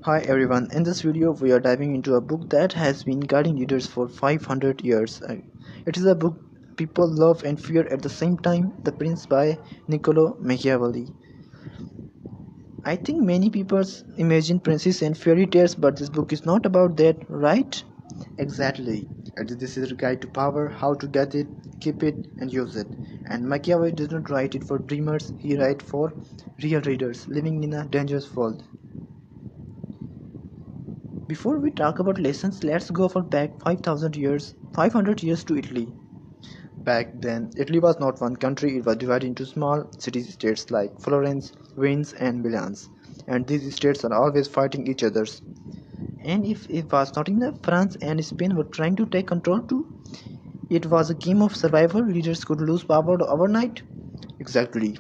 Hi everyone, in this video we are diving into a book that has been guiding leaders for 500 years. It is a book people love and fear at the same time, The Prince by Niccolò Machiavelli. I think many people imagine princes and fairy tales, but this book is not about that, right? Exactly. This is a guide to power, how to get it, keep it, and use it. And Machiavelli does not write it for dreamers, he writes for real readers living in a dangerous world. Before we talk about lessons, let's go for back 500 years to Italy. Back then, Italy was not one country, it was divided into small city-states like Florence, Venice, and Milan. And these states are always fighting each other. And if it was not enough, France and Spain were trying to take control too. It was a game of survival, leaders could lose power overnight. Exactly.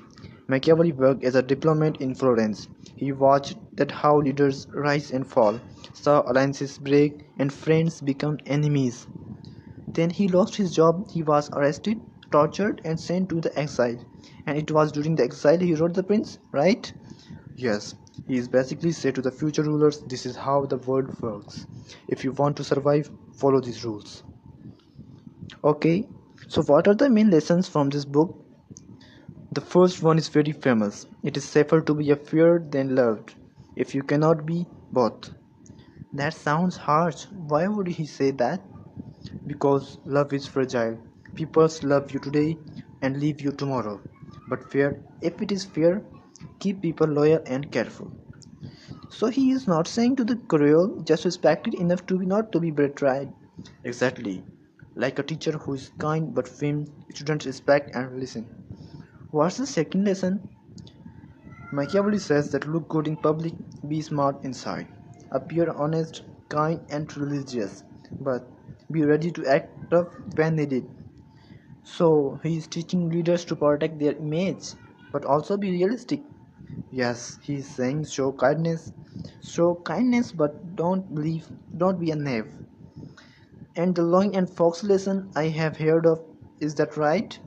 Machiavelli worked as a diplomat in Florence. He watched that how leaders rise and fall, saw alliances break and friends become enemies. Then he lost his job, he was arrested, tortured and sent to the exile. And it was during the exile he wrote The Prince, right? Yes, he is basically said to the future rulers, this is how the world works. If you want to survive, follow these rules. Okay, so what are the main lessons from this book? The first one is very famous. It is safer to be feared than loved, if you cannot be both. That sounds harsh. Why would he say that? Because love is fragile. People love you today and leave you tomorrow. But fear, if it is fear, keep people loyal and careful. So he is not saying to the cruel, just respected enough to be not to be betrayed. Exactly. Like a teacher who is kind but firm, students respect and listen. What's the second lesson? Machiavelli says that look good in public, be smart inside. Appear honest, kind and religious, but be ready to act tough when needed. So he is teaching leaders to protect their image, but also be realistic. Yes, he is saying show kindness, but don't be a knave. And the lion and fox lesson I have heard of, is that right?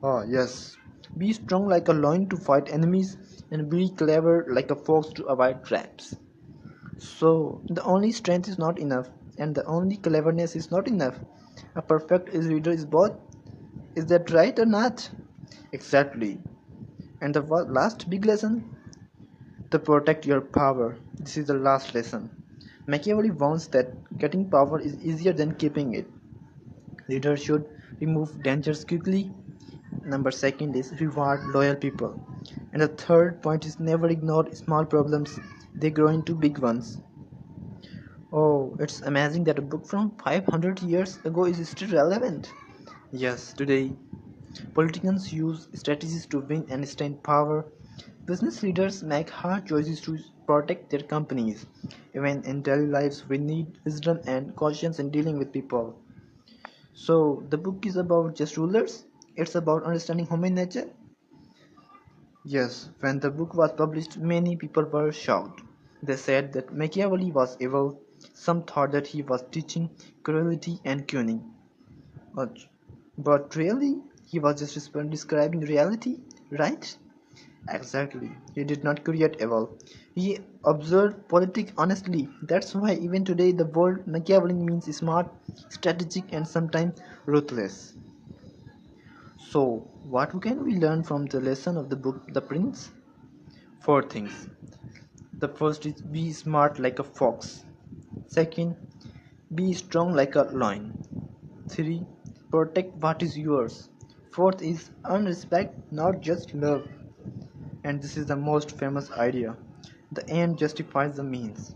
Ah, yes. Be strong like a lion to fight enemies, and be clever like a fox to avoid traps. So, the only strength is not enough, and the only cleverness is not enough. A perfect reader is both. Is that right or not? Exactly. And the last big lesson? To protect your power. This is the last lesson. Machiavelli warns that getting power is easier than keeping it. Leaders should remove dangers quickly. Number second is reward loyal people. And the third point is never ignore small problems. They grow into big ones. Oh, it's amazing that a book from 500 years ago is still relevant. Yes, today politicians use strategies to win and stay in power. Business leaders make hard choices to protect their companies. Even in daily lives, we need wisdom and caution in dealing with people. So, the book is about just rulers? It's about understanding human nature? Yes, when the book was published, many people were shocked. They said that Machiavelli was evil. Some thought that he was teaching cruelty and cunning. But, but really, he was just describing reality, right? Exactly. He did not create evil. He observed politics honestly. That's why even today the word Machiavelli means smart, strategic, and sometimes ruthless. So, what can we learn from the lesson of the book The Prince? Four things. The first is be smart like a fox. Second, be strong like a lion. 3. Protect what is yours. Fourth is earn respect, not just love. And this is the most famous idea. The end justifies the means.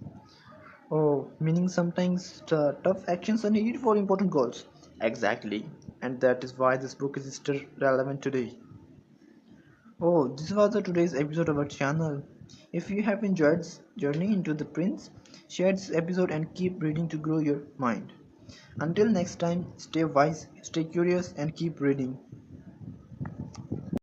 Oh, meaning sometimes the tough actions are needed for important goals. Exactly. And that is why this book is still relevant today. Oh, this was the today's episode of our channel. If you have enjoyed this journey into the Prince, share this episode and keep reading to grow your mind. Until next time, stay wise, stay curious, and keep reading.